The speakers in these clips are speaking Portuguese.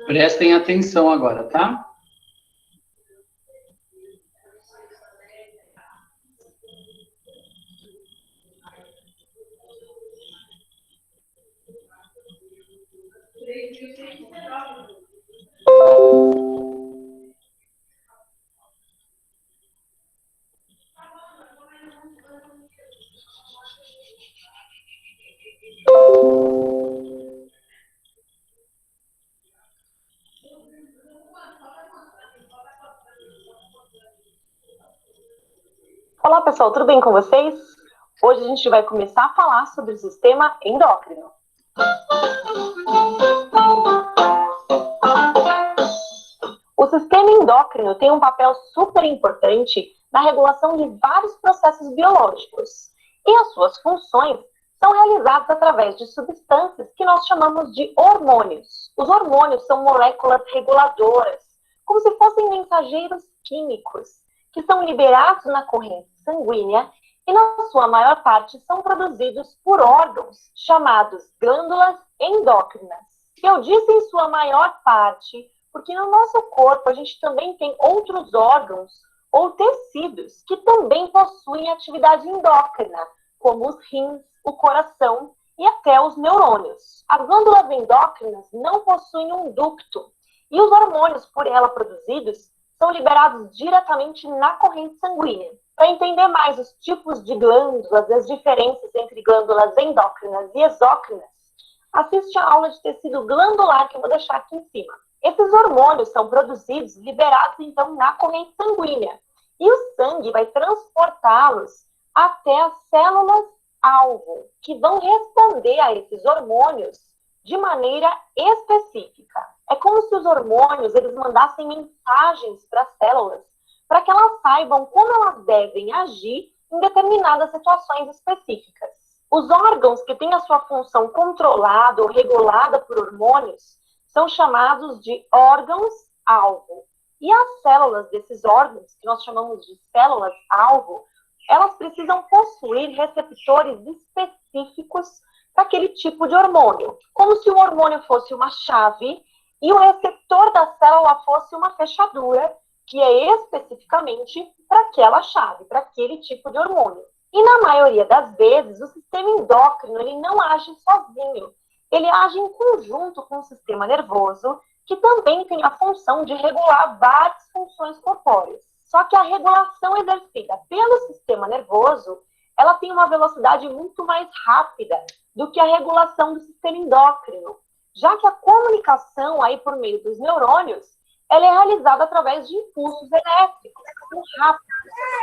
Prestem atenção agora, tá? Olá, pessoal, tudo bem com vocês? Hoje a gente vai começar a falar sobre o sistema endócrino. O sistema endócrino tem um papel super importante na regulação de vários processos biológicos, e as suas funções são realizadas através de substâncias que nós chamamos de hormônios. Os hormônios são moléculas reguladoras, como se fossem mensageiros químicos, que são liberados na corrente sanguínea e, na sua maior parte, são produzidos por órgãos chamados glândulas endócrinas. Eu disse em sua maior parte, porque no nosso corpo a gente também tem outros órgãos ou tecidos que também possuem atividade endócrina, como os rins, o coração e até os neurônios. As glândulas endócrinas não possuem um ducto e os hormônios por ela produzidos são liberados diretamente na corrente sanguínea. Para entender mais os tipos de glândulas e as diferenças entre glândulas endócrinas e exócrinas, assiste a aula de tecido glandular que eu vou deixar aqui em cima. Esses hormônios são produzidos e liberados, então, na corrente sanguínea. E o sangue vai transportá-los até as células-alvo, que vão responder a esses hormônios de maneira específica. É como se os hormônios eles mandassem mensagens para as células, para que elas saibam como elas devem agir em determinadas situações específicas. Os órgãos que têm a sua função controlada ou regulada por hormônios são chamados de órgãos-alvo. E as células desses órgãos, que nós chamamos de células-alvo, elas precisam possuir receptores específicos para aquele tipo de hormônio. Como se o hormônio fosse uma chave e o receptor da célula fosse uma fechadura, que é especificamente para aquela chave, para aquele tipo de hormônio. E na maioria das vezes, o sistema endócrino ele não age sozinho. Ele age em conjunto com o sistema nervoso, que também tem a função de regular várias funções corpóreas. Só que a regulação exercida pelo sistema nervoso, ela tem uma velocidade muito mais rápida do que a regulação do sistema endócrino, já que a comunicação aí por meio dos neurônios, ela é realizada através de impulsos elétricos, que são rápidos,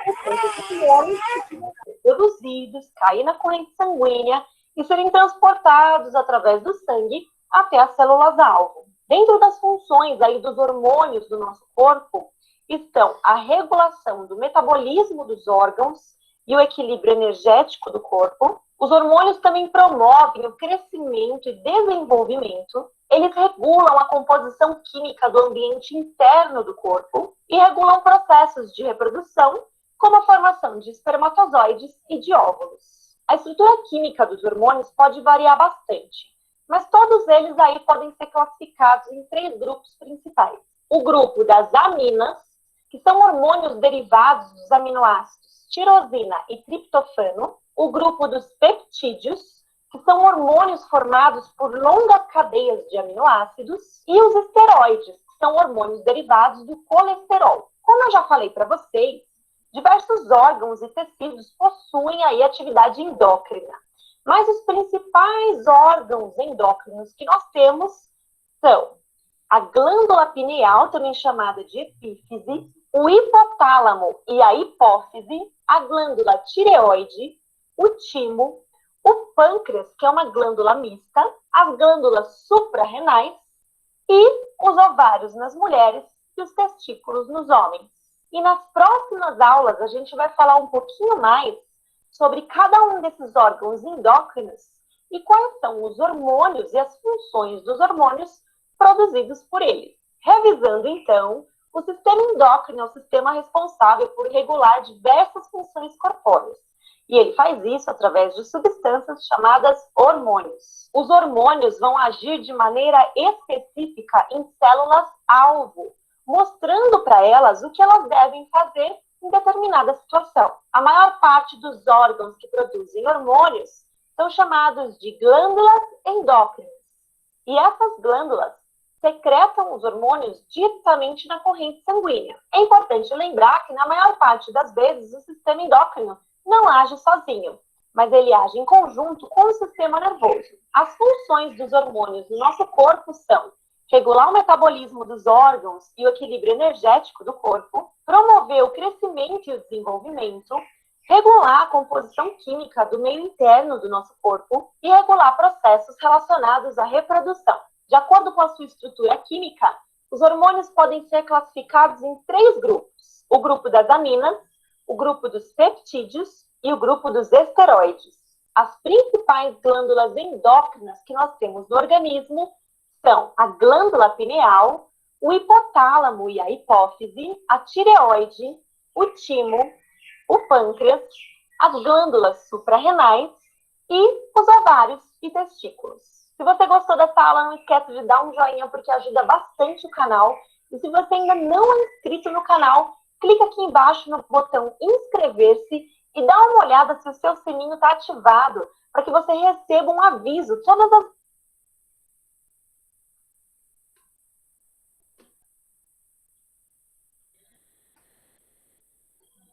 que serem produzidos, cair na corrente sanguínea e serem transportados através do sangue até as células-alvo. Dentro das funções aí dos hormônios do nosso corpo, estão a regulação do metabolismo dos órgãos e o equilíbrio energético do corpo. Os hormônios também promovem o crescimento e desenvolvimento. Eles regulam a composição química do ambiente interno do corpo e regulam processos de reprodução, como a formação de espermatozoides e de óvulos. A estrutura química dos hormônios pode variar bastante, mas todos eles aí podem ser classificados em 3 grupos principais. O grupo das aminas, que são hormônios derivados dos aminoácidos tirosina e triptofano. O grupo dos peptídeos, que são hormônios formados por longas cadeias de aminoácidos. E os esteroides, que são hormônios derivados do colesterol. Como eu já falei para vocês, diversos órgãos e tecidos possuem aí atividade endócrina. Mas os principais órgãos endócrinos que nós temos são a glândula pineal, também chamada de epífise, o hipotálamo e a hipófise, a glândula tireoide, o timo, o pâncreas, que é uma glândula mista, as glândulas suprarrenais e os ovários nas mulheres e os testículos nos homens. E nas próximas aulas a gente vai falar um pouquinho mais sobre cada um desses órgãos endócrinos e quais são os hormônios e as funções dos hormônios produzidos por eles. Revisando, então, o sistema endócrino é o sistema responsável por regular diversas funções corpóreas. E ele faz isso através de substâncias chamadas hormônios. Os hormônios vão agir de maneira específica em células-alvo, mostrando para elas o que elas devem fazer em determinada situação. A maior parte dos órgãos que produzem hormônios são chamados de glândulas endócrinas. E essas glândulas secretam os hormônios diretamente na corrente sanguínea. É importante lembrar que, na maior parte das vezes, o sistema endócrino não age sozinho, mas ele age em conjunto com o sistema nervoso. As funções dos hormônios no nosso corpo são regular o metabolismo dos órgãos e o equilíbrio energético do corpo, promover o crescimento e o desenvolvimento, regular a composição química do meio interno do nosso corpo e regular processos relacionados à reprodução. De acordo com a sua estrutura química, os hormônios podem ser classificados em 3 grupos: o grupo das aminas, o grupo dos peptídeos e o grupo dos esteroides. As principais glândulas endócrinas que nós temos no organismo são a glândula pineal, o hipotálamo e a hipófise, a tireoide, o timo, o pâncreas, as glândulas suprarrenais e os ovários e testículos. Se você gostou dessa aula, não esquece de dar um joinha, porque ajuda bastante o canal. E se você ainda não é inscrito no canal, clica aqui embaixo no botão inscrever-se e dá uma olhada se o seu sininho está ativado, para que você receba um aviso todas as...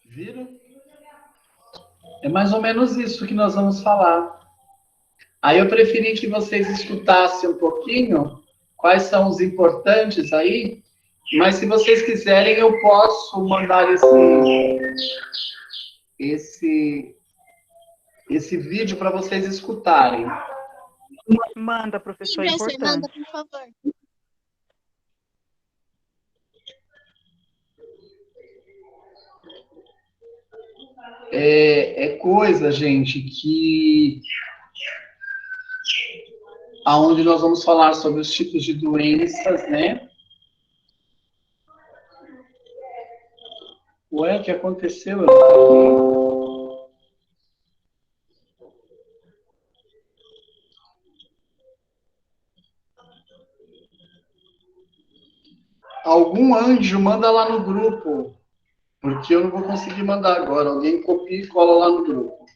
Viram? É mais ou menos isso que nós vamos falar. Aí eu preferi que vocês escutassem um pouquinho quais são os importantes aí, mas se vocês quiserem eu posso mandar esse vídeo para vocês escutarem. Manda, professor, é importante. Manda, por favor. É coisa, gente, que aonde nós vamos falar sobre os tipos de doenças, né? Ué, o que aconteceu? Algum anjo manda lá no grupo, porque eu não vou conseguir mandar agora. Alguém copia e cola lá no grupo.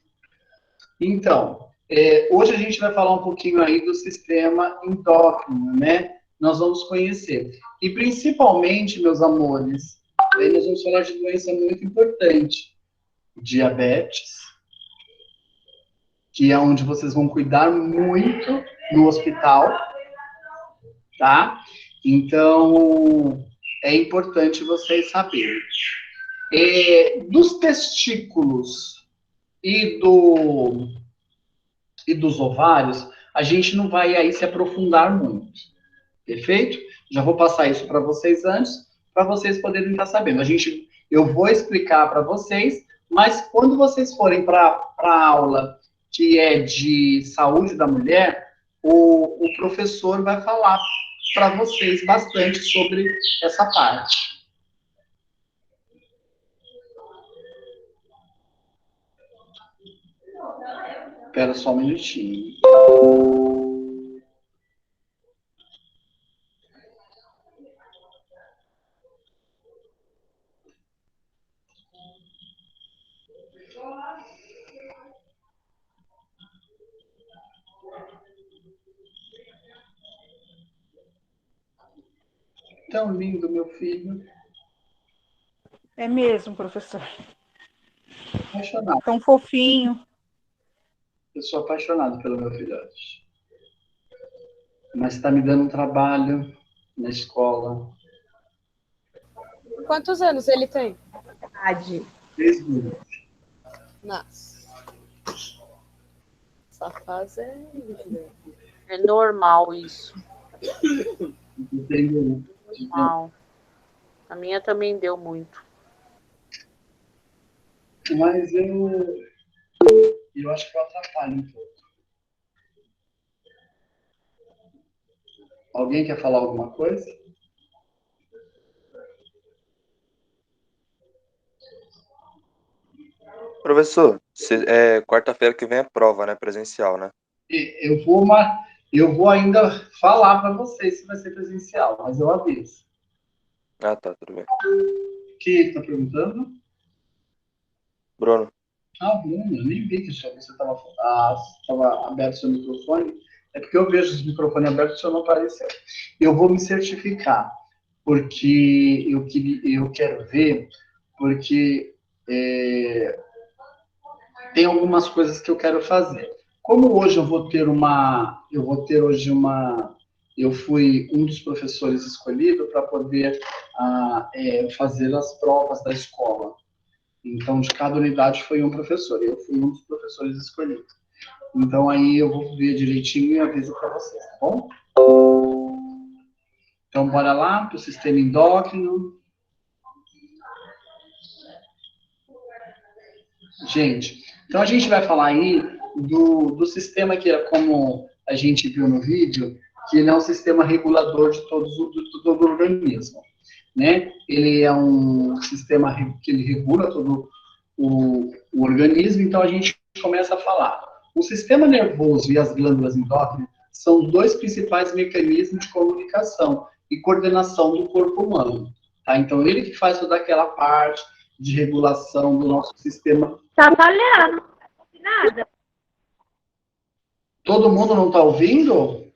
Então, hoje a gente vai falar um pouquinho aí do sistema endócrino, né? Nós vamos conhecer. E principalmente, meus amores, aí nós vamos falar de doença muito importante. Diabetes, que é onde vocês vão cuidar muito no hospital, tá? Então, é importante vocês saberem. Dos testículos e dos ovários, a gente não vai aí se aprofundar muito, perfeito? Já vou passar isso para vocês antes, para vocês poderem estar sabendo. Eu vou explicar para vocês, mas quando vocês forem para a aula que é de saúde da mulher, o professor vai falar para vocês bastante sobre essa parte. Espera só um minutinho. Tão lindo, meu filho. É mesmo, professor. Apaixonado. Tão fofinho. Eu sou apaixonado pelo meu filhote. Mas está me dando um trabalho na escola. Quantos anos ele tem? 3 minutos. Nossa. Essa fase é linda. É normal isso. Tenho Normal. A minha também deu muito. Mas eu acho que eu atrapalho um pouco. Alguém quer falar alguma coisa? Professor, quarta-feira que vem é prova, né? Presencial, né? Eu vou ainda falar para vocês se vai ser presencial, mas eu aviso. Ah, tá, tudo bem. Quem está perguntando? Bruno. Bruno, eu nem vi que você estava aberto o seu microfone. É porque eu vejo os microfones abertos e o senhor não apareceu. Eu vou me certificar, porque eu quero ver, porque tem algumas coisas que eu quero fazer. Como hoje eu fui um dos professores escolhido para poder fazer as provas da escola. Então, de cada unidade foi um professor. Eu fui um dos professores escolhidos. Então, aí eu vou ver direitinho e aviso para vocês, tá bom? Então, bora lá para o sistema endócrino. Gente, então a gente vai falar aí do sistema que é como a gente viu no vídeo, que ele é um sistema regulador de todo o organismo, né? Ele é um sistema que ele regula todo o organismo, então a gente começa a falar. O sistema nervoso e as glândulas endócrinas são os dois principais mecanismos de comunicação e coordenação do corpo humano, tá? Então ele que faz toda aquela parte de regulação do nosso sistema. Tá falhando. Nada. Todo mundo não está ouvindo?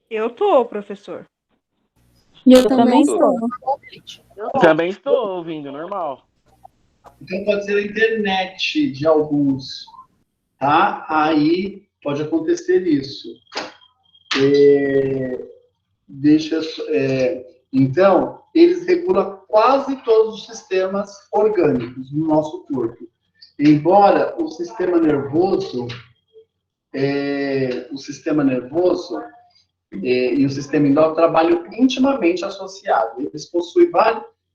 Eu tô, professor. Eu também estou. Também estou ouvindo, normal. Então pode ser a internet de alguns, tá? Aí pode acontecer isso. Então, eles regulam quase todos os sistemas orgânicos no nosso corpo. Embora o sistema nervoso e o sistema endócrino trabalham intimamente associados. Eles possuem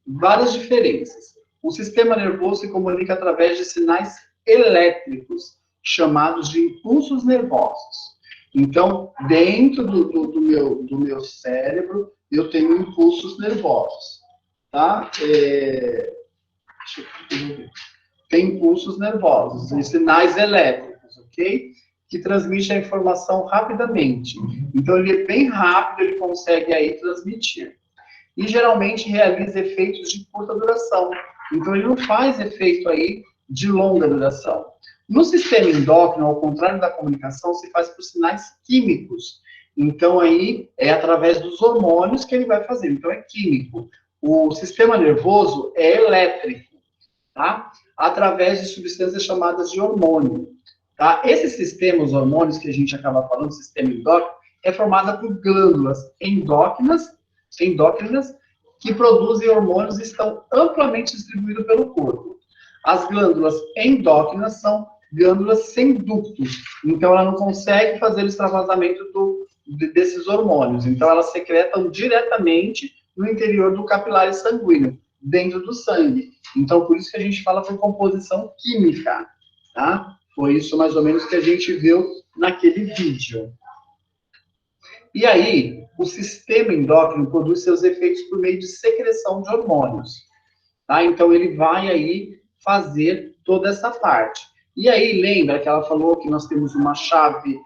várias diferenças. O sistema nervoso se comunica através de sinais elétricos, chamados de impulsos nervosos. Então, dentro do meu cérebro, eu tenho impulsos nervosos, tá? Tem impulsos nervosos e sinais elétricos, ok? Que transmite a informação rapidamente. Então, ele é bem rápido, ele consegue aí transmitir. E, geralmente, realiza efeitos de curta duração. Então, ele não faz efeito aí de longa duração. No sistema endócrino, ao contrário da comunicação, se faz por sinais químicos. Então, aí, é através dos hormônios que ele vai fazer. Então, é químico. O sistema nervoso é elétrico, tá? Através de substâncias chamadas de hormônio. Tá? Esse sistema, os hormônios que a gente acaba falando, o sistema endócrino, é formado por glândulas endócrinas que produzem hormônios e estão amplamente distribuídos pelo corpo. As glândulas endócrinas são glândulas sem ductos, então ela não consegue fazer o extravasamento desses hormônios, então elas secretam diretamente no interior do capilar sanguíneo, dentro do sangue. Então, por isso que a gente fala por composição química, tá? Foi isso mais ou menos que a gente viu naquele vídeo. E aí, o sistema endócrino produz seus efeitos por meio de secreção de hormônios, tá? Então, ele vai aí fazer toda essa parte. E aí, lembra que ela falou que nós temos uma chave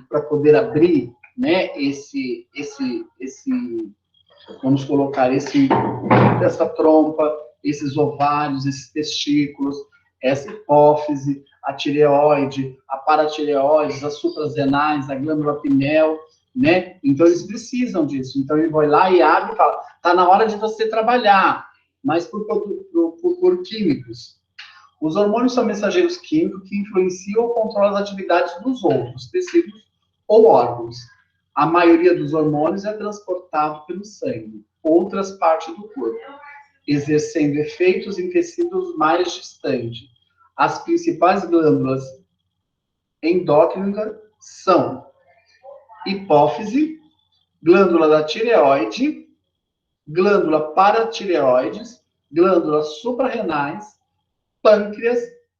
para poder abrir, né, vamos colocar essa trompa, esses ovários, esses testículos, essa hipófise, a tireoide, a paratireoide, as suprarrenais, a glândula pineal, né? Então, eles precisam disso. Então, ele vai lá e abre e fala, tá na hora de você trabalhar, mas por químicos. Os hormônios são mensageiros químicos que influenciam ou controlam as atividades dos outros tecidos ou órgãos. A maioria dos hormônios é transportado pelo sangue, outras partes do corpo, exercendo efeitos em tecidos mais distantes. As principais glândulas endócrinas são hipófise, glândula da tireoide, glândula paratireoides, glândulas suprarrenais, pâncreas,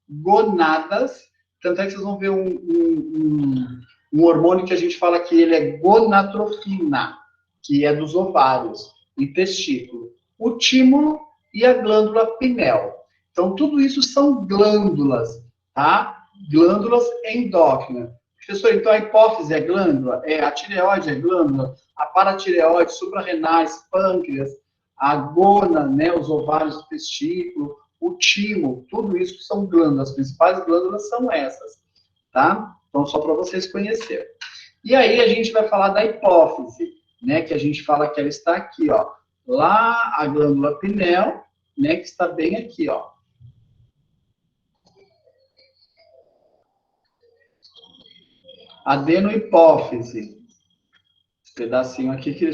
gonadas. Tanto é que vocês vão ver um hormônio que a gente fala que ele é gonatrofina, que é dos ovários e testículo, o tímulo e a glândula pineal. Então, tudo isso são glândulas, tá? Glândulas endócrinas. Professor, então a hipófise é glândula? A tireoide é glândula? A paratireoide, suprarrenais, pâncreas, a gona, né, os ovários do testículo, o timo, tudo isso são glândulas. As principais glândulas são essas, tá? Então, só para vocês conhecerem. E aí, a gente vai falar da hipófise, né, que a gente fala que ela está aqui, ó. Lá, a glândula pineal, né, que está bem aqui, ó. Adenohipófise. Esse pedacinho aqui que eu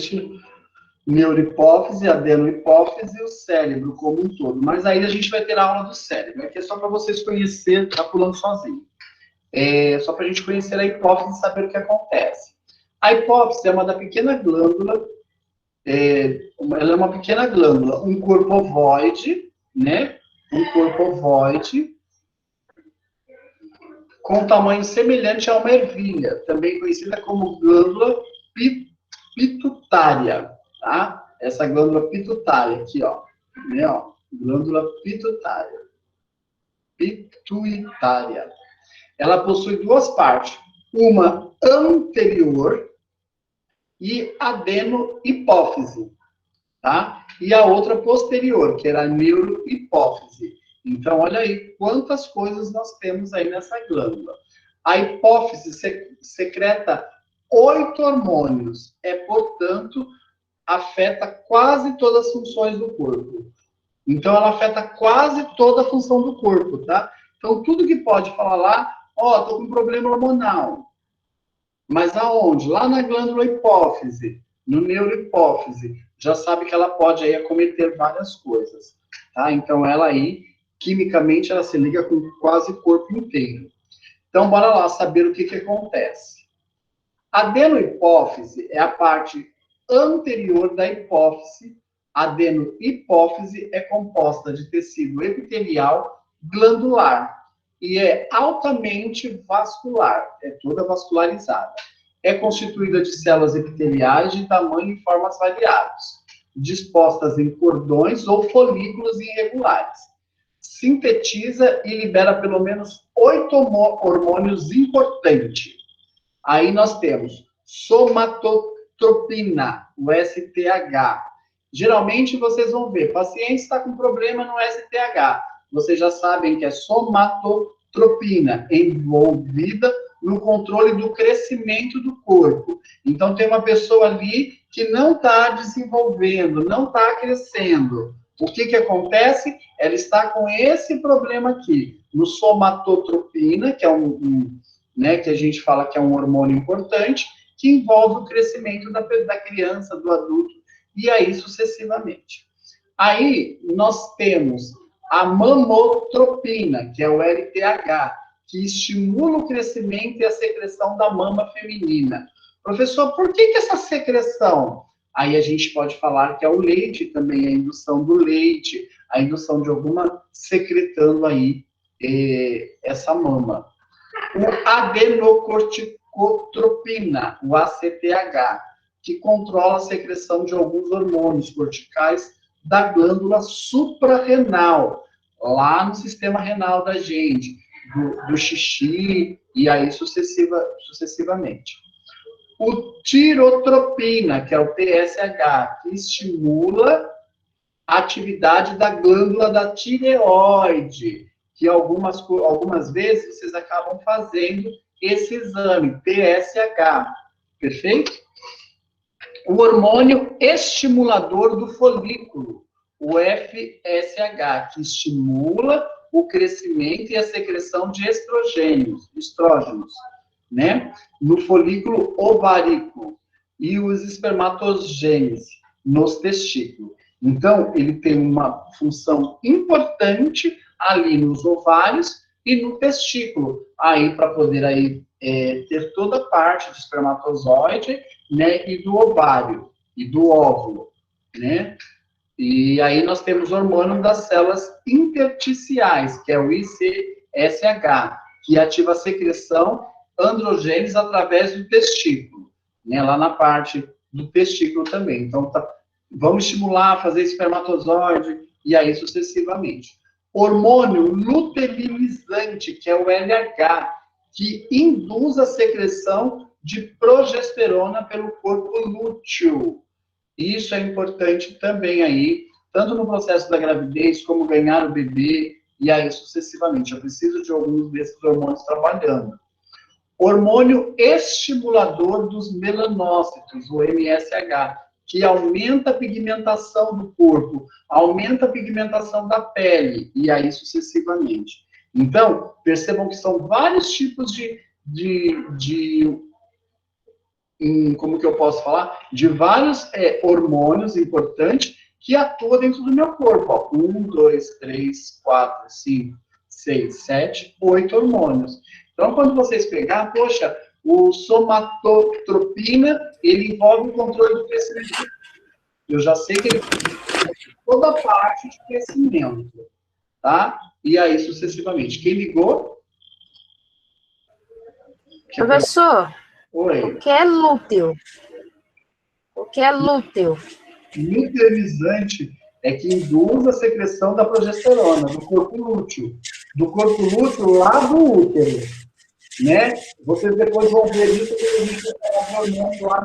neurohipófise, adenohipófise e o cérebro como um todo. Mas aí a gente vai ter a aula do cérebro. Aqui é só para vocês conhecerem, tá pulando sozinho. Só para a gente conhecer a hipófise e saber o que acontece. A hipófise é uma pequena glândula, ela é uma pequena glândula, um corpo ovoide, né? Um corpo ovoide, com tamanho semelhante a uma ervilha, também conhecida como glândula pituitária, tá? Essa glândula pituitária aqui, ó, né, ó, glândula pituitária. Pituitária. Ela possui duas partes, uma anterior e adenohipófise, tá? E a outra posterior, que era a neurohipófise. Então, olha aí quantas coisas nós temos aí nessa glândula. A hipófise secreta 8 hormônios. Portanto, afeta quase todas as funções do corpo. Então, ela afeta quase toda a função do corpo, tá? Então, tudo que pode falar lá, ó, tô com problema hormonal. Mas aonde? Lá na glândula hipófise, no neurohipófise, já sabe que ela pode aí acometer várias coisas, tá? Então, ela aí, quimicamente, ela se liga com quase o corpo inteiro. Então, bora lá saber o que acontece. A adenohipófise é a parte anterior da hipófise. A adenohipófise é composta de tecido epitelial glandular e é altamente vascular, é toda vascularizada. É constituída de células epiteliais de tamanho e formas variadas, dispostas em cordões ou folículos irregulares. Sintetiza e libera pelo menos 8 hormônios importantes. Aí nós temos somatotropina, o STH. Geralmente vocês vão ver, paciente está com problema no STH. Vocês já sabem que é somatotropina, envolvida no controle do crescimento do corpo. Então tem uma pessoa ali que não está desenvolvendo, não está crescendo. O que acontece? Ela está com esse problema aqui, no somatotropina, que é né, que a gente fala que é um hormônio importante, que envolve o crescimento da criança, do adulto, e aí sucessivamente. Aí nós temos a mamotropina, que é o LTH, que estimula o crescimento e a secreção da mama feminina. Professor, por que essa secreção? Aí a gente pode falar que é o leite também, a indução do leite, a indução de alguma secretando aí essa mama. O adenocorticotropina, o ACTH, que controla a secreção de alguns hormônios corticais da glândula suprarrenal, lá no sistema renal da gente, do xixi, e aí sucessivamente. O tirotropina, que é o TSH, que estimula a atividade da glândula da tireoide, que algumas vezes vocês acabam fazendo esse exame, TSH, perfeito? O hormônio estimulador do folículo, o FSH, que estimula o crescimento e a secreção de estrógenos, né? No folículo ovárico e os espermatogênese nos testículos. Então, ele tem uma função importante ali nos ovários e no testículo, aí para poder aí ter toda a parte do espermatozoide, né, e do ovário e do óvulo, né? E aí nós temos o hormônio das células intersticiais, que é o ICSH, que ativa a secreção androgênese através do testículo, né? Lá na parte do testículo também. Então, vamos estimular, fazer espermatozoide, e aí sucessivamente. Hormônio luteinizante, que é o LH, que induz a secreção de progesterona pelo corpo lúteo. Isso é importante também aí, tanto no processo da gravidez, como ganhar o bebê, e aí sucessivamente. Eu preciso de alguns desses hormônios trabalhando. Hormônio estimulador dos melanócitos, o MSH, que aumenta a pigmentação do corpo, aumenta a pigmentação da pele, e aí sucessivamente. Então, percebam que são vários tipos como que eu posso falar? De vários hormônios importantes que atuam dentro do meu corpo. Ó. 1, 2, 3, 4, 5, 6, 7, 8 hormônios. Então, quando vocês pegar, poxa, o somatotropina, ele envolve o controle do crescimento. Eu já sei que ele toda a parte de crescimento, tá? E aí, sucessivamente. Quem ligou? Professor, Oi. o que é lúteo? O que é lúteo? Luteinizante é que induz a secreção da progesterona do corpo lúteo. Do corpo lúteo lá do útero. Né? Vocês depois vão ver isso, porque a gente vai falar de hormônio lá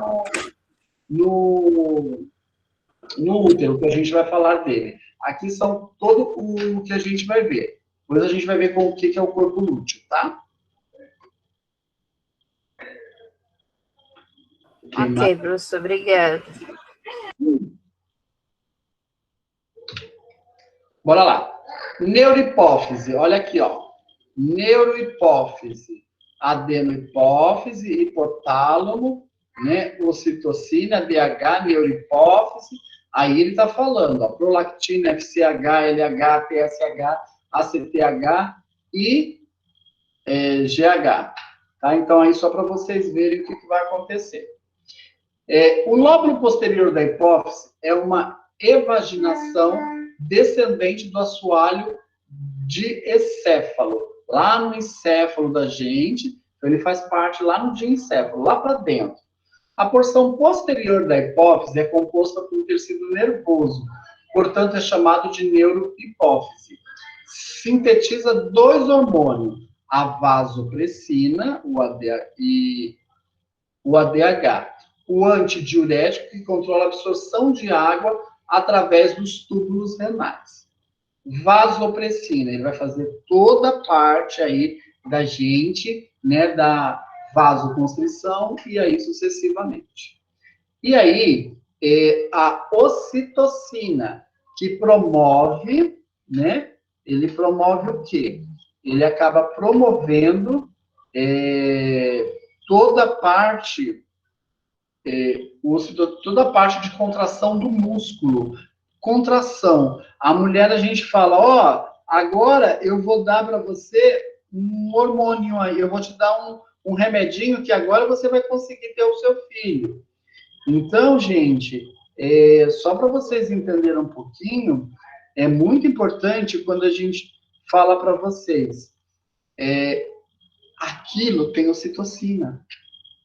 no útero, que a gente vai falar dele. Aqui são todo o que a gente vai ver. Depois a gente vai ver com o que é o corpo lúteo, tá? Ok, professor, obrigada. Bora lá. Neurohipófise, olha aqui, ó. Neurohipófise, adenohipófise, hipotálamo, né? Ocitocina, DH, neurohipófise. Aí ele está falando, ó, prolactina, FSH, LH, TSH, ACTH e GH. Tá? Então, aí só para vocês verem o que vai acontecer. O lóbulo posterior da hipófise é uma evaginação descendente do assoalho de encéfalo, lá no encéfalo da gente, então ele faz parte lá no diencéfalo, lá para dentro. A porção posterior da hipófise é composta por um tecido nervoso, portanto é chamado de neurohipófise. Sintetiza dois hormônios, a vasopressina, e o ADH. O antidiurético, que controla a absorção de água através dos túbulos renais. Vasopressina, ele vai fazer toda a parte aí da gente, né, da vasoconstrição e aí sucessivamente. E aí, a ocitocina, que promove, né, ele promove o quê? Ele acaba promovendo toda a parte toda a parte de contração do músculo. Contração. A mulher, a gente fala, ó, agora eu vou dar para você um hormônio aí, eu vou te dar um remedinho que agora você vai conseguir ter o seu filho. Então, gente, só para vocês entenderem um pouquinho, é muito importante quando a gente fala para vocês, aquilo tem ocitocina,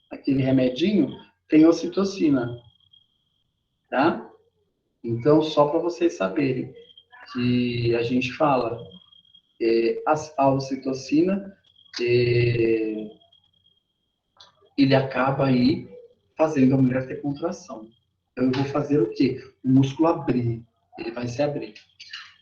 aquele remedinho tem ocitocina, tá? Então, só para vocês saberem que a gente fala, a ocitocina, ele acaba aí fazendo a mulher ter contração. Então, eu vou fazer o quê? O músculo abrir, ele vai se abrir.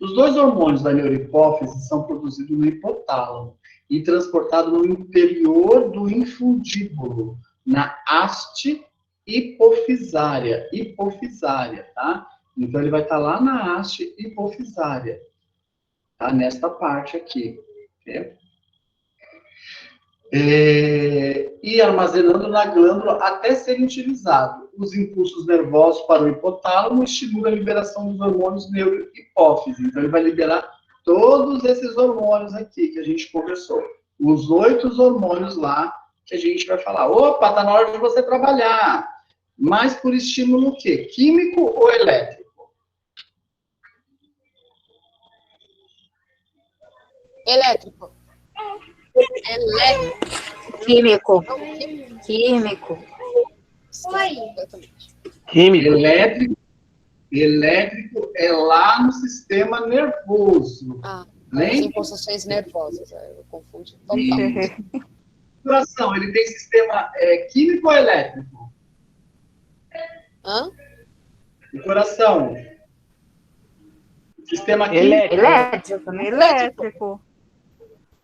Os dois hormônios da neurohipófise são produzidos no hipotálamo e transportados no interior do infundíbulo, na haste hipofisária, tá? Então, ele vai estar lá na haste hipofisária, tá? Nesta parte aqui, certo? E armazenando na glândula até serem utilizados. Os impulsos nervosos para o hipotálamo estimulam a liberação dos hormônios neurohipófise. Então, ele vai liberar todos esses hormônios aqui que a gente conversou. Os 8 hormônios lá que a gente vai falar. Opa, tá na hora de você trabalhar. Mas por estímulo o quê? Químico ou elétrico? Elétrico. Elétrico. Químico. Químico. Isso aí. Exatamente. Químico. Elétrico é lá no sistema nervoso. As Lembra? impulsações nervosas. Eu confundo Isso. total. Coração, ele tem sistema químico ou elétrico? Hã? O coração. Sistema químico. Elétrico. Elétrico.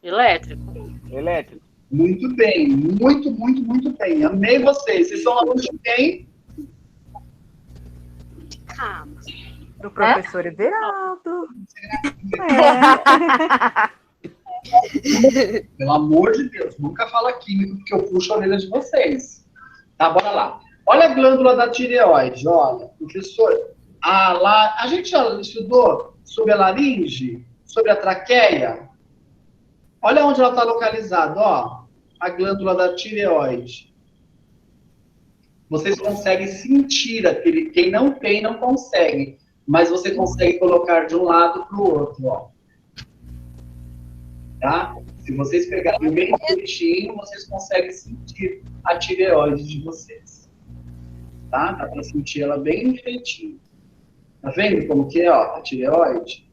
Elétrico. Elétrico. Muito bem, muito bem. Amei vocês. Vocês são alunos de quem? Calma. Do professor Everaldo. Pelo amor de Deus, nunca fala químico, porque eu puxo a orelha de vocês. Tá, bora lá. Olha a glândula da tireoide, olha. Professor, a gente já estudou sobre a laringe, sobre a traqueia. Olha onde ela está localizada, ó. A glândula da tireoide. Vocês conseguem sentir aquele. Quem não tem, não consegue. Mas você consegue colocar de um lado para o outro, ó. Tá? Se vocês pegarem bem direitinho, vocês conseguem sentir a tireoide de vocês. Tá? Dá para sentir ela bem feitinho. Tá vendo como que é, ó, a tireoide?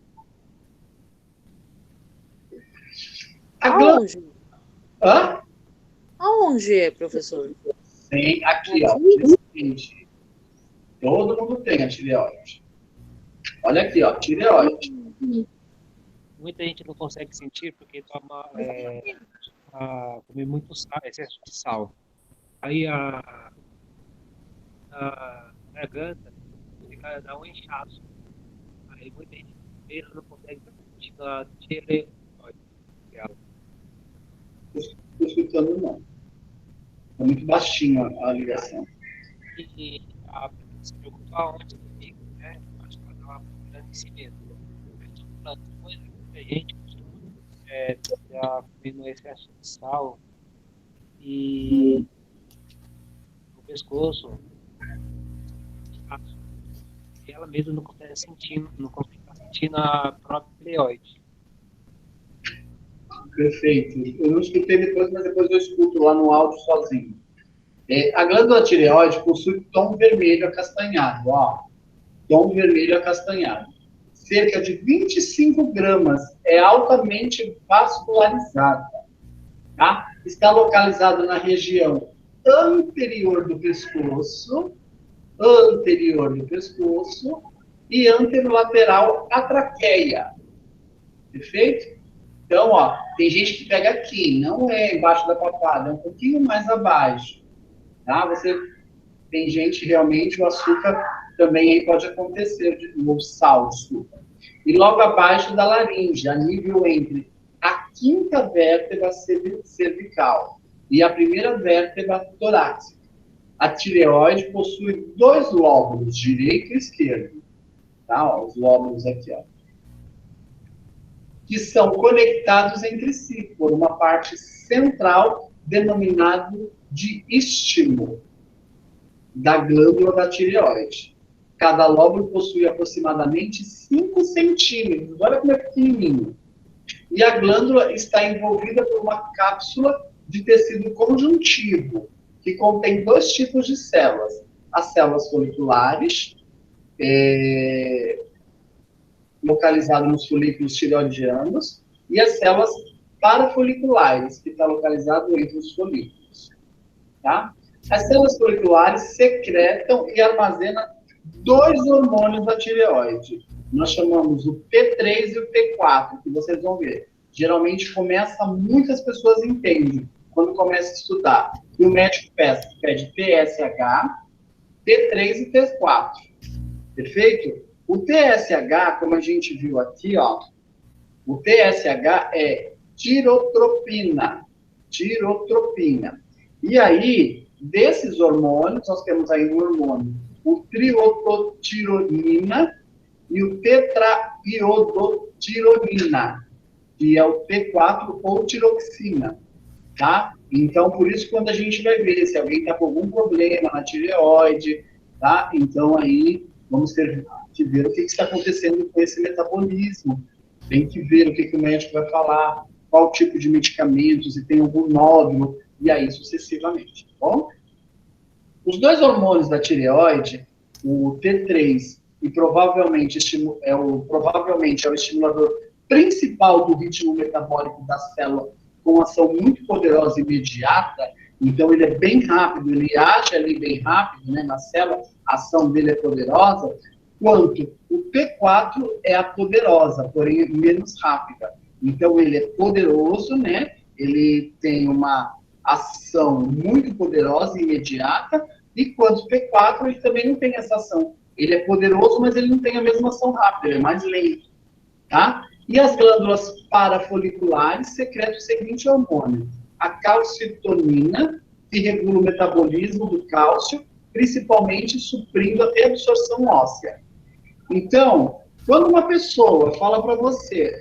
A glândula... Aonde? Hã? Aonde é, professor? Tem aqui, ó. Seguinte. Todo mundo tem a tireoide. Olha aqui, ó, tireoide. Muita gente não consegue sentir porque toma comer muito sal, excesso de sal. Aí a garganta dá um inchaço. Aí muita gente mesmo não consegue sentir a tireoide. Não estou escutando, não. É muito baixinho a ligação. E a pessoa se preocupa aonde fica, né? Acho que ela dá uma procurando em si mesmo. Muita gente está comendo excesso de sal e o pescoço, e ela mesma não consegue estar sentindo a própria tireoide. Perfeito. Eu não escutei depois, mas depois eu escuto lá no áudio sozinho. A glândula tireoide possui tom vermelho acastanhado, ó. Tom vermelho acastanhado. Cerca de 25 gramas, é altamente vascularizada. Tá? Está localizada na região anterior do pescoço e anterolateral à traqueia. Perfeito? Então, ó, tem gente que pega aqui, não é embaixo da papada, é um pouquinho mais abaixo. Tá? Tem gente realmente, o açúcar também aí pode acontecer, o sal, desculpa. E logo abaixo da laringe, a nível entre a quinta vértebra cervical e a primeira vértebra torácica. A tireoide possui 2 lóbulos, direito e esquerdo. Tá? Ó, os lóbulos aqui, ó. Que são conectados entre si por uma parte central denominado de istmo da glândula da tireoide. Cada lóbulo possui aproximadamente 5 centímetros. Olha como é pequenininho. E a glândula está envolvida por uma cápsula de tecido conjuntivo, que contém 2 tipos de células. As células foliculares, localizadas nos folículos tireoidianos, e as células parafoliculares, que está localizado entre os folículos. Tá? As células foliculares secretam e armazenam 2 hormônios da tireoide. Nós chamamos o T3 e o T4, que vocês vão ver. Geralmente muitas pessoas entendem quando começa a estudar. E o médico pede TSH, T3 e T4. Perfeito? O TSH, como a gente viu aqui, ó, o TSH é tirotropina. E aí, desses hormônios, nós temos aí um hormônio, o triototironina e o tetraiodotironina, que é o T4 ou tiroxina, tá? Então, por isso, quando a gente vai ver se alguém está com algum problema na tireoide, tá? Então, aí, vamos ter que ver o que está acontecendo com esse metabolismo Tem que ver o que o médico vai falar, qual tipo de medicamento, se tem algum nódulo, e aí sucessivamente, tá bom? Os dois hormônios da tireoide, o T3 e provavelmente é o estimulador principal do ritmo metabólico da célula, com ação muito poderosa e imediata, então ele é bem rápido, ele age ali bem rápido, né, na célula, a ação dele é poderosa, quanto o P4 é a poderosa, porém menos rápida. Então ele é poderoso, né, ele tem uma ação muito poderosa e imediata, e quanto o P4 ele também não tem essa ação. Ele é poderoso, mas ele não tem a mesma ação rápida, ele é mais lento, tá? E as glândulas parafoliculares secretam o seguinte hormônio: a calcitonina, que regula o metabolismo do cálcio, principalmente suprindo a reabsorção óssea. Então, quando uma pessoa fala para você,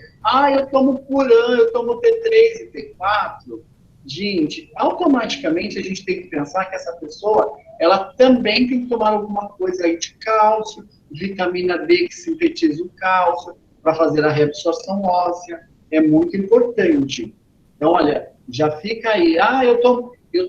eu tomo Puran, eu tomo T3 e T4, gente, automaticamente a gente tem que pensar que essa pessoa, ela também tem que tomar alguma coisa aí de cálcio, vitamina D que sintetiza o cálcio, para fazer a reabsorção óssea, é muito importante. Então, olha, já fica aí, eu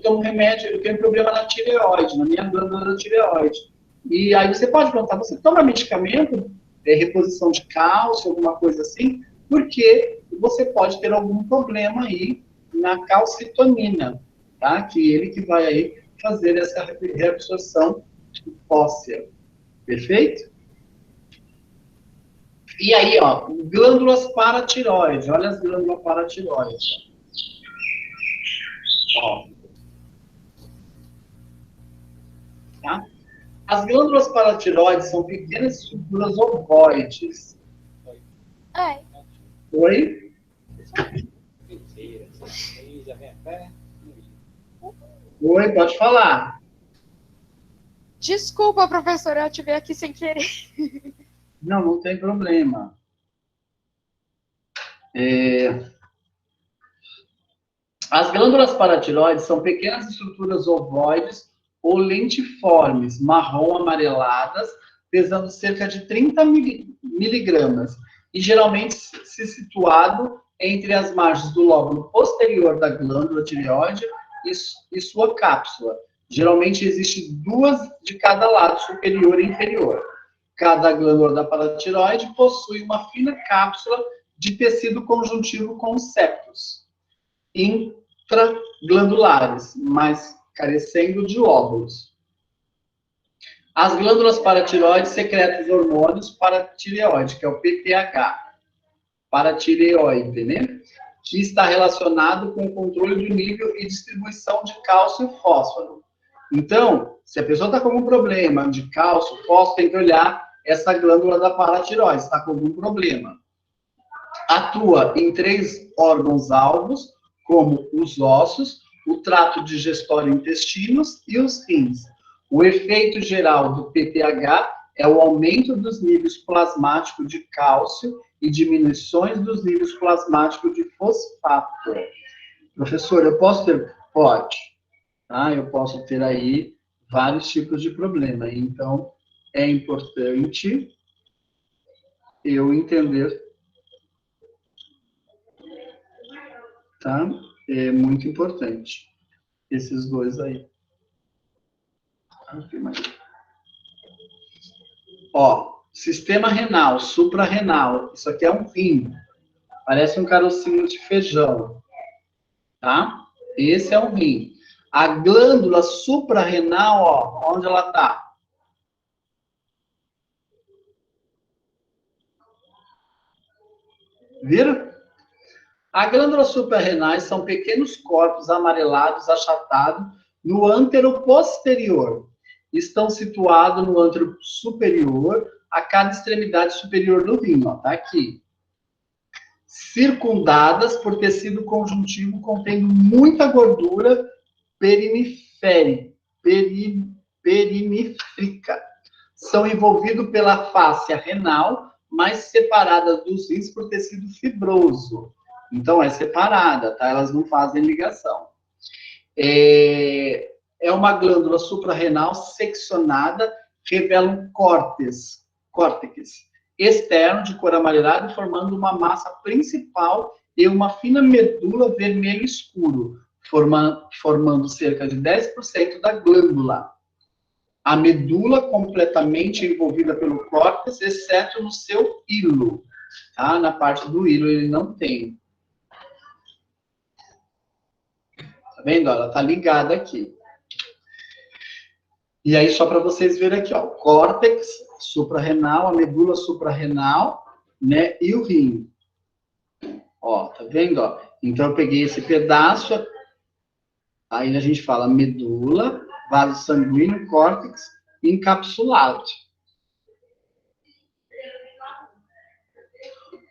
tomo remédio, eu tenho problema na tireoide, na minha glândula da tireoide. E aí você pode perguntar, você toma medicamento, reposição de cálcio, alguma coisa assim, porque você pode ter algum problema aí na calcitonina, tá? Que ele que vai aí fazer essa reabsorção óssea. Perfeito? E aí, ó, glândulas paratireoide. Olha as glândulas paratireoide. Ó. Tá? As glândulas paratireoides são pequenas estruturas ovoides. Oi? Oi, pode falar. Desculpa, professor, eu tive aqui sem querer. Não tem problema. As glândulas paratireoides são pequenas estruturas ovoides ou lentiformes, marrom amareladas, pesando cerca de 30 miligramas, e geralmente se situado entre as margens do lóbulo posterior da glândula tireoide e sua cápsula. Geralmente existe 2 de cada lado, superior e inferior. Cada glândula da paratireoide possui uma fina cápsula de tecido conjuntivo com septos intraglandulares, mas carecendo de óvulos. As glândulas paratireoides secretam os hormônios paratireoide, que é o PTH, paratireoide, né? Que está relacionado com o controle do nível e distribuição de cálcio e fósforo. Então, se a pessoa está com algum problema de cálcio, fósforo, tem que olhar essa glândula da paratireoide, está com algum problema. Atua em 3 órgãos-alvos, como os ossos, o trato digestório, intestinos e os rins. O efeito geral do PTH é o aumento dos níveis plasmáticos de cálcio e diminuições dos níveis plasmáticos de fosfato. Professor, eu posso ter? Pode. Tá? Eu posso ter aí vários tipos de problema. Então, é importante eu entender. Tá? É muito importante. Esses dois aí. Ó, sistema renal, suprarrenal. Isso aqui é um rim. Parece um carocinho de feijão. Tá? Esse é um rim. A glândula suprarrenal, ó, onde ela tá? Viram? As glândulas suprarrenais são pequenos corpos amarelados achatados no ântero posterior. Estão situados no ântero superior, a cada extremidade superior do rim, ó, tá aqui. Circundadas por tecido conjuntivo contendo muita gordura perinífrica. São envolvidos pela fáscia renal, mas separadas dos rins por tecido fibroso. Então, é separada, tá? Elas não fazem ligação. É uma glândula suprarrenal seccionada, revela um córtex, externo de cor amarelada, formando uma massa principal e uma fina medula vermelho escuro, formando cerca de 10% da glândula. A medula completamente envolvida pelo córtex, exceto no seu hilo. Tá? Na parte do hilo ele não tem. Tá vendo? Ela tá ligada aqui. E aí, só para vocês verem aqui, ó, o córtex suprarrenal, a medula suprarrenal, né, e o rim. Ó, tá vendo, ó? Então, eu peguei esse pedaço, aí a gente fala medula, vaso sanguíneo, córtex, encapsulado.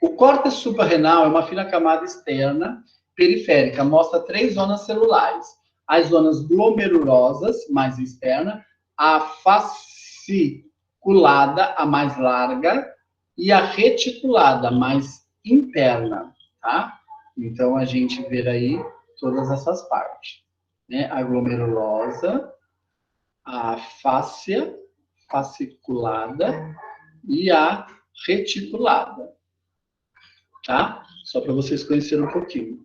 O córtex suprarrenal é uma fina camada externa, periférica, mostra 3 zonas celulares. As zonas glomerulosas, mais externa, a fasciculada, a mais larga, e a reticulada, mais interna, tá? Então, a gente vê aí todas essas partes, né? A glomerulosa, a fasciculada e a reticulada, tá? Só para vocês conhecerem um pouquinho.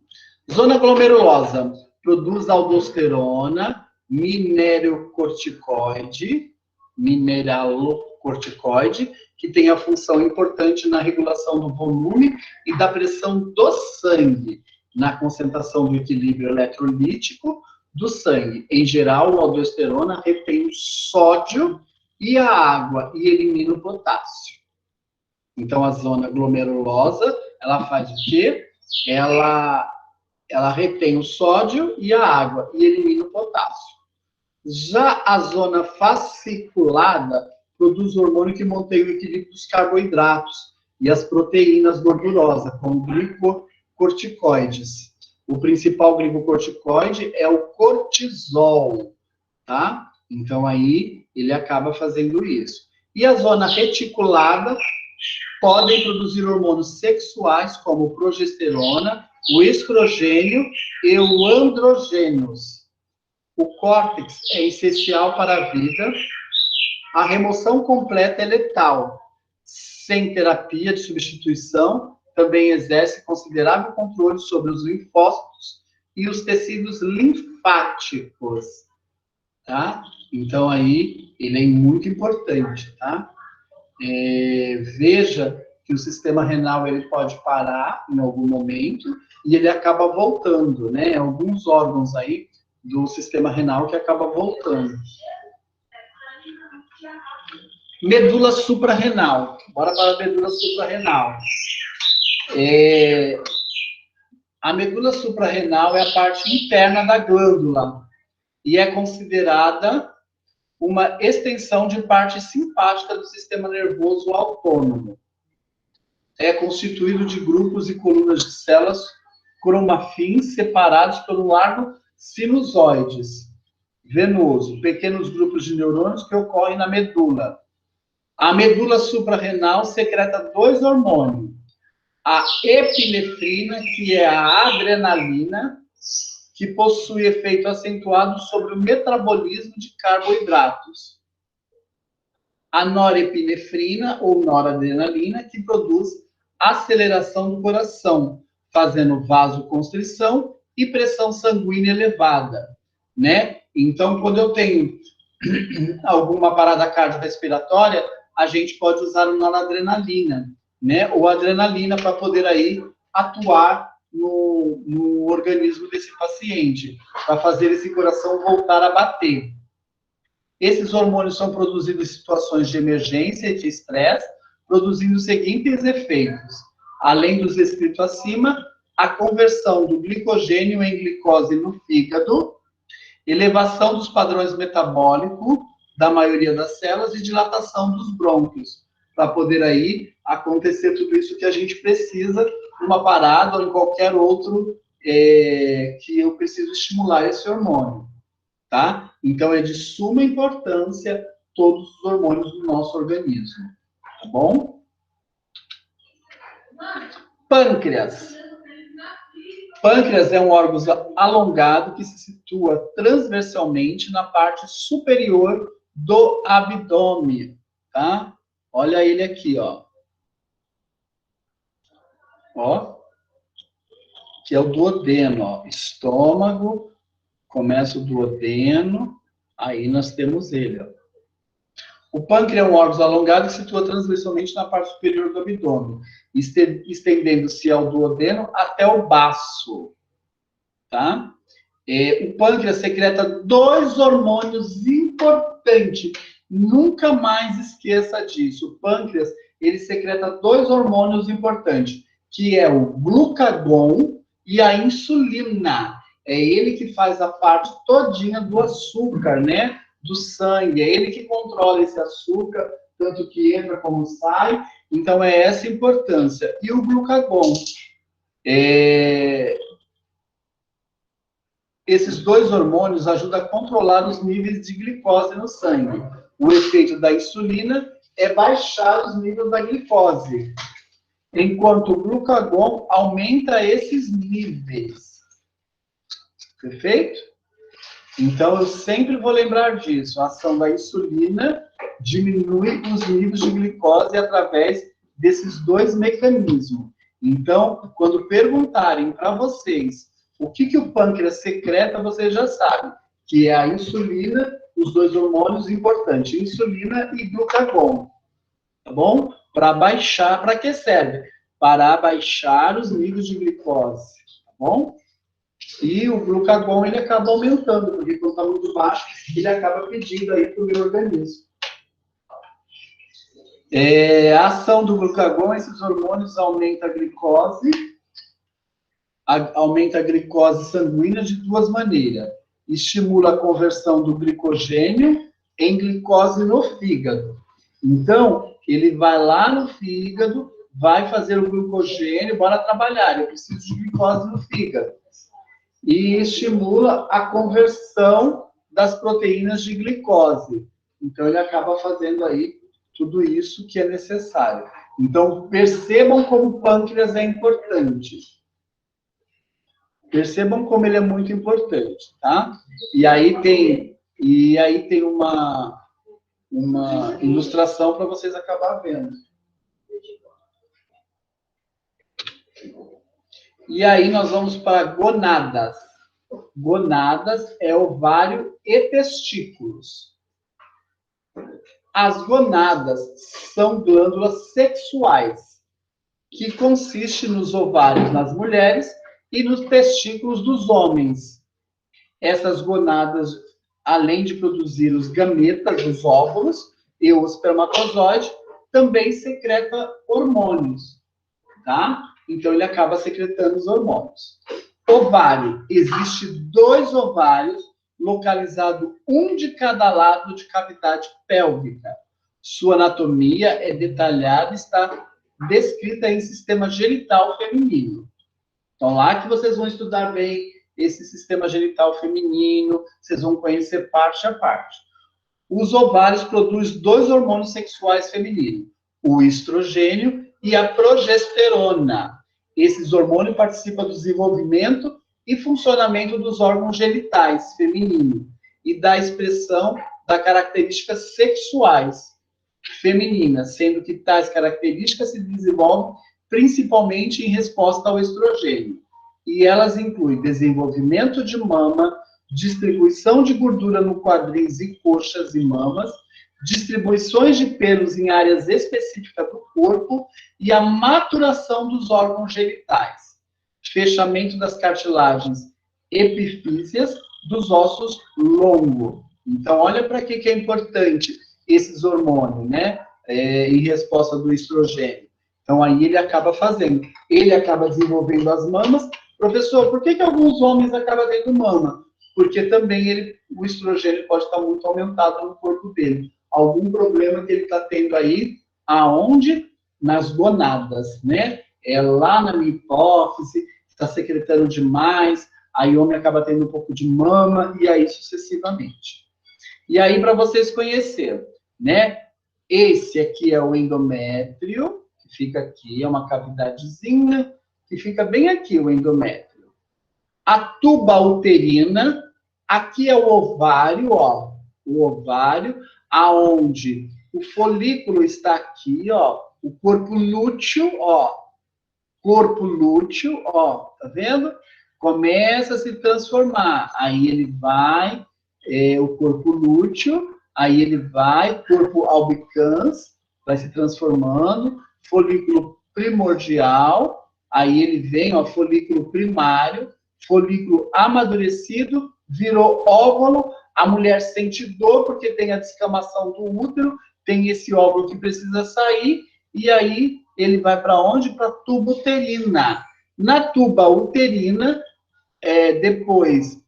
Zona glomerulosa produz aldosterona, mineralocorticoide, que tem a função importante na regulação do volume e da pressão do sangue, na concentração do equilíbrio eletrolítico do sangue. Em geral, a aldosterona retém o sódio e a água e elimina o potássio. Então, a zona glomerulosa, ela faz o quê? Ela retém o sódio e a água e elimina o potássio. Já a zona fasciculada produz hormônio que mantém o equilíbrio dos carboidratos e as proteínas gordurosas, como glicocorticoides. O principal glicocorticoide é o cortisol, tá? Então, aí, ele acaba fazendo isso. E a zona reticulada podem produzir hormônios sexuais, como progesterona, o estrogênio e o androgênios. O córtex é essencial para a vida. A remoção completa é letal. Sem terapia de substituição, também exerce considerável controle sobre os linfócitos e os tecidos linfáticos, tá? Então, aí, ele é muito importante, tá? Veja que o sistema renal, ele pode parar em algum momento e ele acaba voltando, né? Alguns órgãos aí do sistema renal que acaba voltando. Medula suprarrenal. Bora para a medula suprarrenal. A medula suprarrenal é a parte interna da glândula e é considerada uma extensão de parte simpática do sistema nervoso autônomo. É constituído de grupos e colunas de células cromafins separados pelo largo sinusoides venoso, pequenos grupos de neurônios que ocorrem na medula. A medula suprarrenal secreta 2 hormônios. A epinefrina, que é a adrenalina, que possui efeito acentuado sobre o metabolismo de carboidratos. A norepinefrina, ou noradrenalina, que produz aceleração do coração, fazendo vasoconstrição e pressão sanguínea elevada, né? Então, quando eu tenho alguma parada cardiorrespiratória, a gente pode usar a noradrenalina, né? Ou adrenalina para poder aí atuar no organismo desse paciente, para fazer esse coração voltar a bater. Esses hormônios são produzidos em situações de emergência e de estresse, produzindo os seguintes efeitos. Além dos descritos acima, a conversão do glicogênio em glicose no fígado, elevação dos padrões metabólicos da maioria das células e dilatação dos brônquios, para poder aí acontecer tudo isso que a gente precisa, uma parada ou em qualquer outro que eu preciso estimular esse hormônio, tá? Então, é de suma importância todos os hormônios do nosso organismo, tá bom? Pâncreas. Pâncreas é um órgão alongado que se situa transversalmente na parte superior do abdômen, tá? Olha ele aqui, ó. ó, que é o duodeno, ó, estômago, começa o duodeno, aí nós temos ele, ó. O pâncreas é um órgão alongado que situa transversalmente na parte superior do abdômen, estendendo-se ao duodeno até o baço, tá? O pâncreas secreta 2 hormônios importantes. Nunca mais esqueça disso. O pâncreas, ele secreta 2 hormônios importantes, que é o glucagon e a insulina. É ele que faz a parte todinha do açúcar, né? Do sangue. É ele que controla esse açúcar, tanto que entra como sai. Então, é essa a importância. E o glucagon. Esses 2 hormônios ajudam a controlar os níveis de glicose no sangue. O efeito da insulina é baixar os níveis da glicose, enquanto o glucagon aumenta esses níveis. Perfeito? Então, eu sempre vou lembrar disso. A ação da insulina diminui os níveis de glicose através desses 2 mecanismos. Então, quando perguntarem para vocês o que o pâncreas secreta, vocês já sabem, que é a insulina, os 2 hormônios importantes, insulina e glucagon, tá bom? Para baixar, para que serve? Para baixar os níveis de glicose, tá bom? E o glucagon, ele acaba aumentando, porque quando está muito baixo, ele acaba pedindo aí para o meu organismo. A ação do glucagon, esses hormônios aumentam a glicose, sanguínea de 2 maneiras. Estimula a conversão do glicogênio em glicose no fígado. Então, ele vai lá no fígado, vai fazer o glucogênio, bora trabalhar, eu preciso de glicose no fígado. E estimula a conversão das proteínas de glicose. Então, ele acaba fazendo aí tudo isso que é necessário. Então, percebam como o pâncreas é importante. Percebam como ele é muito importante, tá? E aí tem uma ilustração para vocês acabar vendo. E aí nós vamos para gonadas. Gonadas é ovário e testículos. As gonadas são glândulas sexuais, que consistem nos ovários nas mulheres e nos testículos dos homens. Essas gonadas, além de produzir os gametas, os óvulos e o espermatozoide, também secreta hormônios, tá? Então, ele acaba secretando os hormônios. Ovário. Existe 2 ovários, localizado um de cada lado de cavidade pélvica. Sua anatomia é detalhada e está descrita em sistema genital feminino. Então, lá que vocês vão estudar bem esse sistema genital feminino, vocês vão conhecer parte a parte. Os ovários produzem 2 hormônios sexuais femininos, o estrogênio e a progesterona. Esses hormônios participam do desenvolvimento e funcionamento dos órgãos genitais femininos e da expressão das características sexuais femininas, sendo que tais características se desenvolvem principalmente em resposta ao estrogênio. E elas incluem desenvolvimento de mama, distribuição de gordura no quadris e coxas e mamas, distribuições de pelos em áreas específicas do corpo e a maturação dos órgãos genitais, fechamento das cartilagens epifíseas dos ossos longos. Então, olha para que é importante esses hormônios, né? Em resposta do estrogênio. Então, aí ele acaba fazendo. Ele acaba desenvolvendo as mamas. Professor, por que alguns homens acabam tendo mama? Porque também o estrogênio pode estar muito aumentado no corpo dele. Algum problema que ele está tendo aí, aonde? Nas gonadas, né? É lá na minha hipófise, está secretando demais, aí o homem acaba tendo um pouco de mama, e aí sucessivamente. E aí, para vocês conhecerem, né? Esse aqui é o endométrio, que fica aqui, é uma cavidadezinha, que fica bem aqui, o endométrio. A tuba uterina, aqui é o ovário, ó, o ovário, aonde o folículo está aqui, ó, o corpo lúteo, ó, corpo lúteo, ó, tá vendo? Começa a se transformar. Aí ele vai, o corpo lúteo, aí ele vai, corpo albicans, vai se transformando, folículo primordial, aí ele vem, ó, folículo primário, folículo amadurecido, virou óvulo, a mulher sente dor porque tem a descamação do útero, tem esse óvulo que precisa sair, e aí ele vai para onde? Para a tuba uterina. Na tuba uterina, depois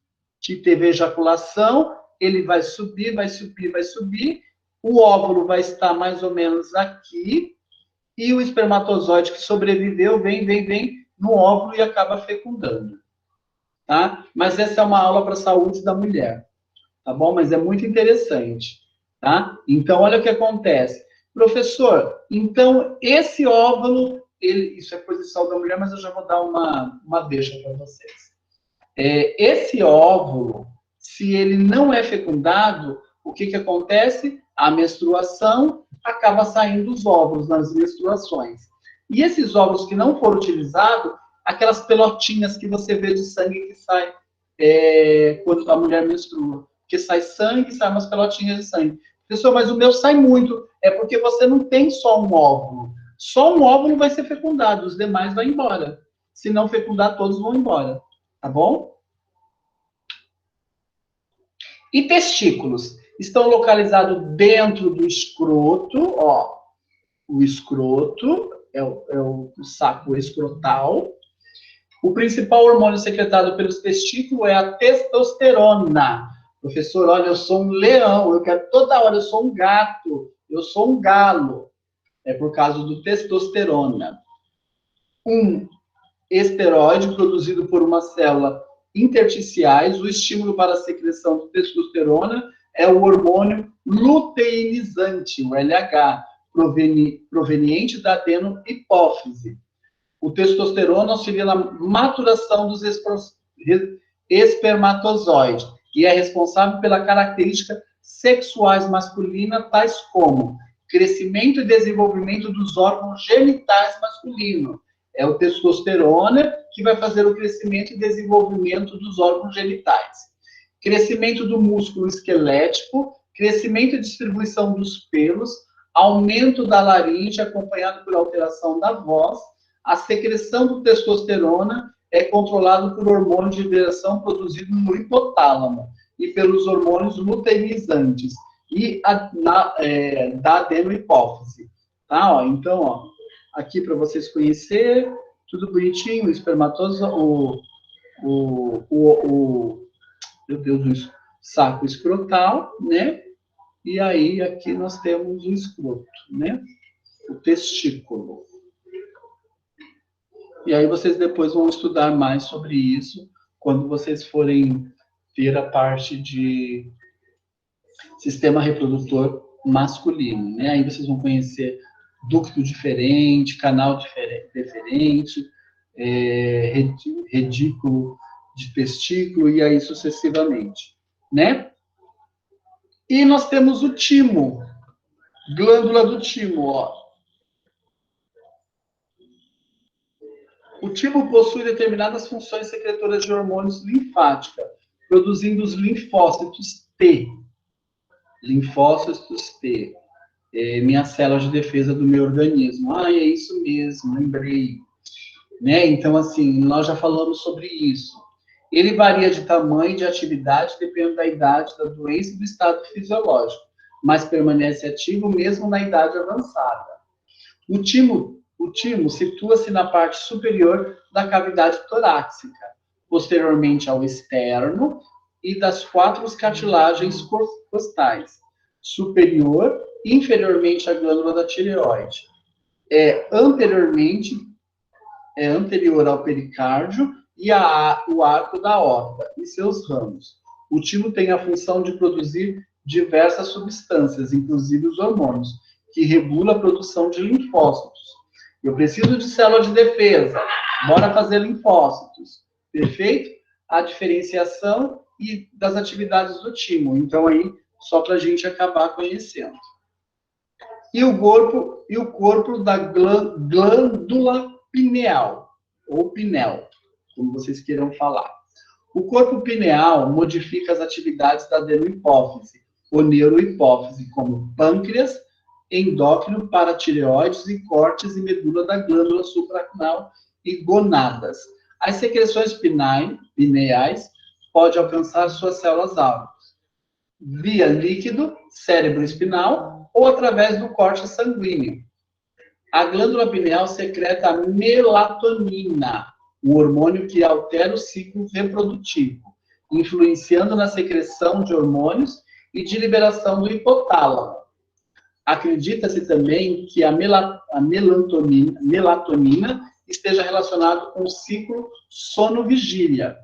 que teve ejaculação, ele vai subir, vai subir, vai subir, o óvulo vai estar mais ou menos aqui, e o espermatozoide que sobreviveu vem no óvulo e acaba fecundando. Tá? Mas essa é uma aula para a saúde da mulher, tá bom? Mas é muito interessante, tá? Então, olha o que acontece. Professor, então, esse óvulo, isso é coisa de saúde da mulher, mas eu já vou dar uma deixa para vocês. Esse óvulo, se ele não é fecundado, o que acontece? A menstruação acaba saindo os óvulos nas menstruações. E esses óvulos que não foram utilizados, aquelas pelotinhas que você vê de sangue que sai quando a mulher menstrua. Porque sai sangue, sai umas pelotinhas de sangue. Professor, mas o meu sai muito. É porque você não tem só um óvulo. Só um óvulo vai ser fecundado, os demais vão embora. Se não fecundar, todos vão embora. Tá bom? E testículos? Estão localizados dentro do escroto, ó. O escroto é o saco escrotal. O principal hormônio secretado pelos testículos é a testosterona. Professor, olha, eu sou um leão, eu quero toda hora, eu sou um gato, eu sou um galo. É por causa do testosterona. Um esteroide produzido por uma célula intersticiais, o estímulo para a secreção de testosterona é o hormônio luteinizante, o LH, proveniente da adenohipófise. O testosterona auxilia na maturação dos espermatozoides e é responsável pela característica sexuais masculinas, tais como crescimento e desenvolvimento dos órgãos genitais masculinos. É o testosterona que vai fazer o crescimento e desenvolvimento dos órgãos genitais. Crescimento do músculo esquelético, crescimento e distribuição dos pelos, aumento da laringe acompanhado por alteração da voz. A secreção do testosterona é controlada por hormônio de liberação produzido no hipotálamo e pelos hormônios luteinizantes e da adenohipófise. Tá? Ó, então, ó, aqui para vocês conhecerem, tudo bonitinho, o espermatozoide, meu Deus, o saco escrotal, né? E aí, aqui nós temos o escroto, né? O testículo. E aí vocês depois vão estudar mais sobre isso, quando vocês forem ter a parte de sistema reprodutor masculino, né? Aí vocês vão conhecer ducto diferente, canal diferente, redículo de testículo, e aí sucessivamente, né? E nós temos o timo, glândula do timo, ó. O timo possui determinadas funções secretoras de hormônios linfáticos, produzindo os linfócitos T. Linfócitos T. Minha célula de defesa do meu organismo. Ah, é isso mesmo, lembrei. Né? Então, assim, nós já falamos sobre isso. Ele varia de tamanho e de atividade, dependendo da idade, da doença e do estado fisiológico, mas permanece ativo mesmo na idade avançada. O timo situa-se na parte superior da cavidade torácica, posteriormente ao externo e das 4 cartilagens costais, superior e inferiormente à glândula da tireoide. Anterior ao pericárdio e o arco da aorta e seus ramos. O timo tem a função de produzir diversas substâncias, inclusive os hormônios, que regula a produção de linfócitos. Eu preciso de célula de defesa, bora fazer linfócitos. Perfeito? A diferenciação e das atividades do timo. Então, aí, só para a gente acabar conhecendo. E o corpo da glândula pineal. ou pinel, como vocês queiram falar. O corpo pineal modifica as atividades da adenohipófise, ou neurohipófise, como pâncreas, endócrino, paratireoides e córtex e medula da glândula suprarrenal e gonadas. As secreções pineais podem alcançar suas células-alvo via líquido, cérebro espinal, ou através do corte sanguíneo. A glândula pineal secreta a melatonina, o hormônio que altera o ciclo reprodutivo, influenciando na secreção de hormônios e de liberação do hipotálamo. Acredita-se também que a melatonina esteja relacionada com o ciclo sono-vigília,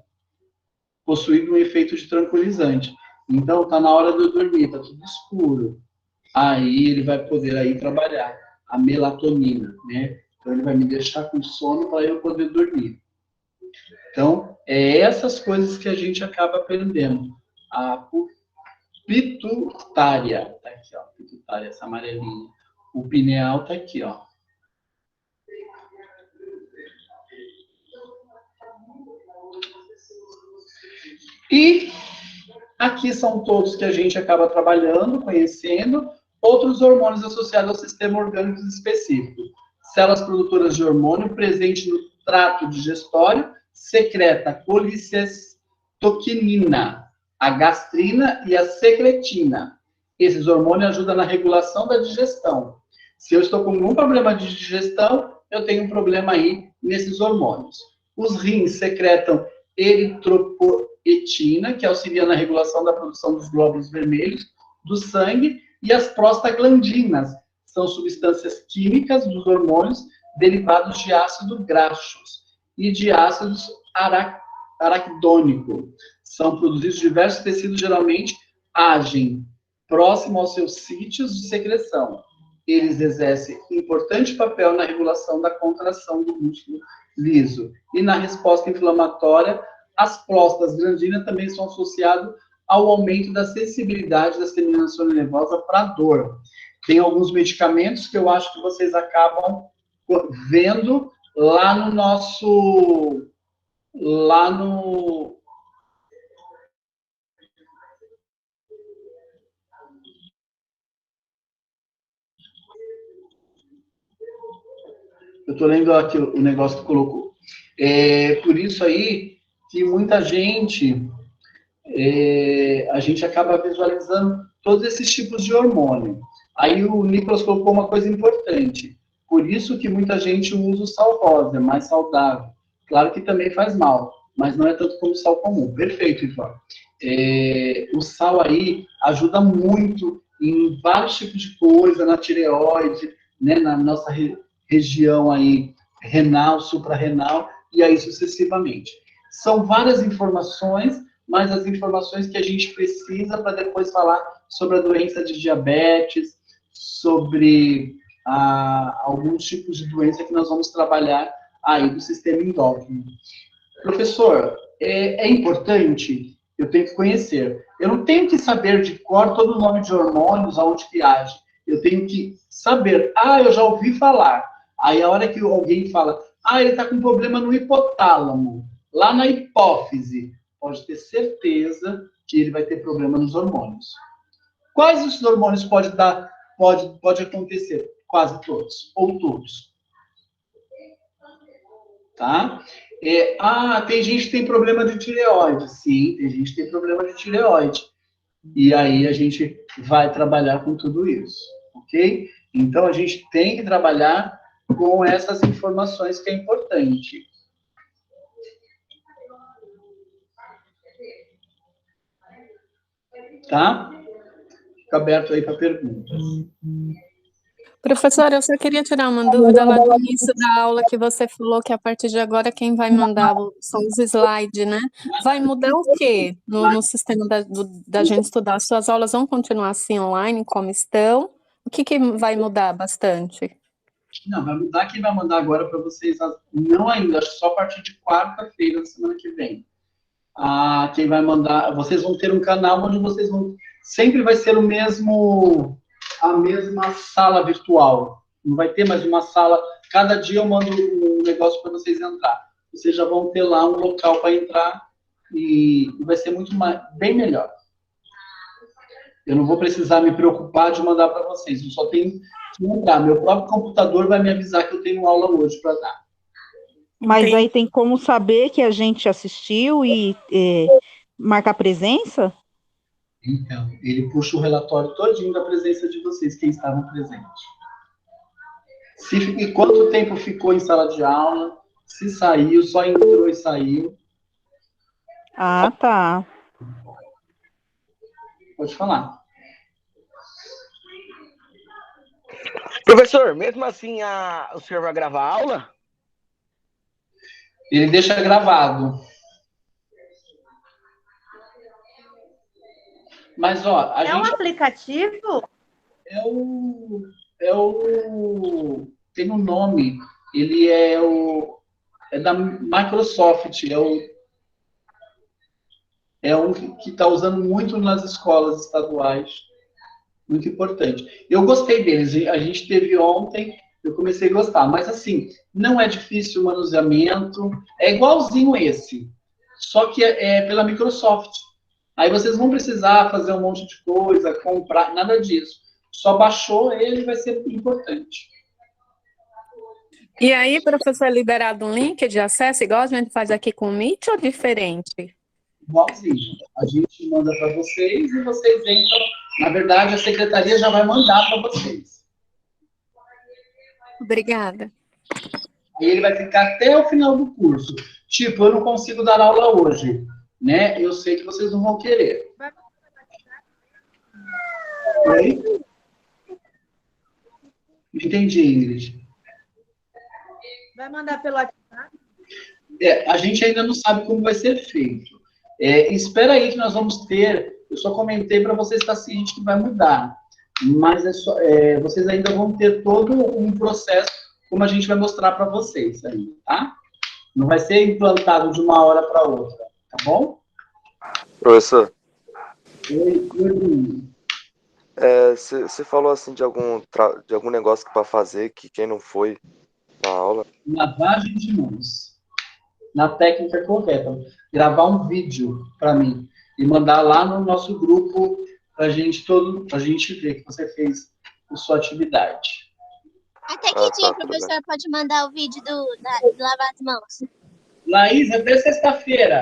possuindo um efeito de tranquilizante. Então, está na hora de eu dormir, está tudo escuro. Aí ele vai poder aí trabalhar a melatonina, né? Então, ele vai me deixar com sono para eu poder dormir. Então, é essas coisas que a gente acaba aprendendo. A pituitária, tá aqui, ó, pituitária, essa amarelinha. O pineal tá aqui, ó. E aqui são todos que a gente acaba trabalhando, conhecendo, outros hormônios associados ao sistema orgânico específico. Células produtoras de hormônio presentes no trato digestório, secreta colicetoquinina, a gastrina e a secretina. Esses hormônios ajudam na regulação da digestão. Se eu estou com algum problema de digestão, eu tenho um problema aí nesses hormônios. Os rins secretam eritropoetina, que auxilia na regulação da produção dos glóbulos vermelhos do sangue, e as prostaglandinas, são substâncias químicas dos hormônios derivados de ácido graxos e de ácidos araquidônicos. São produzidos diversos tecidos, geralmente agem próximo aos seus sítios de secreção. Eles exercem importante papel na regulação da contração do músculo liso. E na resposta inflamatória, as prostaglandinas também são associadas ao aumento da sensibilidade das terminações nervosas para a dor. Tem alguns medicamentos que eu acho que vocês acabam vendo lá no nosso... Eu estou lendo aqui o negócio que colocou. Por isso aí que muita gente, a gente acaba visualizando todos esses tipos de hormônio. Aí o Nicolas colocou uma coisa importante. Por isso que muita gente usa o sal rosa, é mais saudável. Claro que também faz mal, mas não é tanto como o sal comum. Perfeito, Ivan. O sal aí ajuda muito em vários tipos de coisa, na tireoide, né, na nossa região aí renal, suprarrenal, e aí sucessivamente. São várias informações, mas as informações que a gente precisa para depois falar sobre a doença de diabetes, sobre alguns tipos de doença que nós vamos trabalhar aí do sistema endócrino. Professor, é importante, eu tenho que conhecer. Eu não tenho que saber de cor todo o nome de hormônios, aonde que age. Eu tenho que saber, eu já ouvi falar. Aí a hora que alguém fala, ele está com problema no hipotálamo, lá na hipófise, pode ter certeza que ele vai ter problema nos hormônios. Quais os hormônios pode acontecer? Quase todos, ou todos. Tá? Tem gente que tem problema de tireoide. Sim, tem gente que tem problema de tireoide. E aí a gente vai trabalhar com tudo isso, ok? Então a gente tem que trabalhar com essas informações que é importante. Tá? Fica aberto aí para perguntas. Professora, eu só queria tirar uma dúvida lá no início da aula que você falou que a partir de agora quem vai mandar são os slides, né? Vai mudar o quê no sistema da gente estudar? As suas aulas vão continuar assim online, como estão? O que vai mudar bastante? Não, vai mudar. Quem vai mandar agora para vocês, não ainda, acho que só a partir de quarta-feira da semana que vem. Quem vai mandar, vocês vão ter um canal onde vocês vão, sempre vai ser a mesma sala virtual. Não vai ter mais uma sala, cada dia eu mando um negócio para vocês entrar. vocês já vão ter lá um local para entrar e vai ser bem melhor. Eu não vou precisar me preocupar de mandar para vocês, eu só tenho que entrar. Meu próprio computador vai me avisar que eu tenho aula hoje para dar. Mas aí tem como saber que a gente assistiu e marcar presença? Então, ele puxa o relatório todinho da presença de vocês, quem estavam presentes. E quanto tempo ficou em sala de aula, se saiu, só entrou e saiu. Ah, tá. Pode falar. Professor, mesmo assim, o senhor vai gravar a aula? Ele deixa gravado. Mas, ó, a gente... um aplicativo? Tem um nome. Ele é da Microsoft. É um que está usando muito nas escolas estaduais. Muito importante. Eu gostei deles. A gente teve ontem, eu comecei a gostar. Mas, assim, não é difícil o manuseamento. É igualzinho esse. Só que é pela Microsoft. Aí vocês vão precisar fazer um monte de coisa, comprar, nada disso. Só baixou ele, vai ser importante. E aí, professor, é liberado um link de acesso, igual a gente faz aqui com o Meet, ou diferente? Igualzinho. A gente manda para vocês e vocês entram. Na verdade, a secretaria já vai mandar para vocês. Obrigada. E ele vai ficar até o final do curso. Tipo, eu não consigo dar aula hoje, né? Eu sei que vocês não vão querer. Oi? Entendi, Ingrid. Vai mandar pelo WhatsApp? A gente ainda não sabe como vai ser feito. Espera aí que nós vamos ter... Eu só comentei para vocês estar cientes que vai mudar. Mas vocês ainda vão ter todo um processo, como a gente vai mostrar para vocês ainda, tá? Não vai ser implantado de uma hora para outra, tá bom? Professor, Oi. você falou assim de algum negócio para fazer que quem não foi na aula? Lavagem de mãos. Na técnica correta. Gravar um vídeo para mim e mandar lá no nosso grupo pra gente ver que você fez a sua atividade. Até que dia, professor, pode mandar o vídeo de lavar as mãos? Laís, até sexta-feira.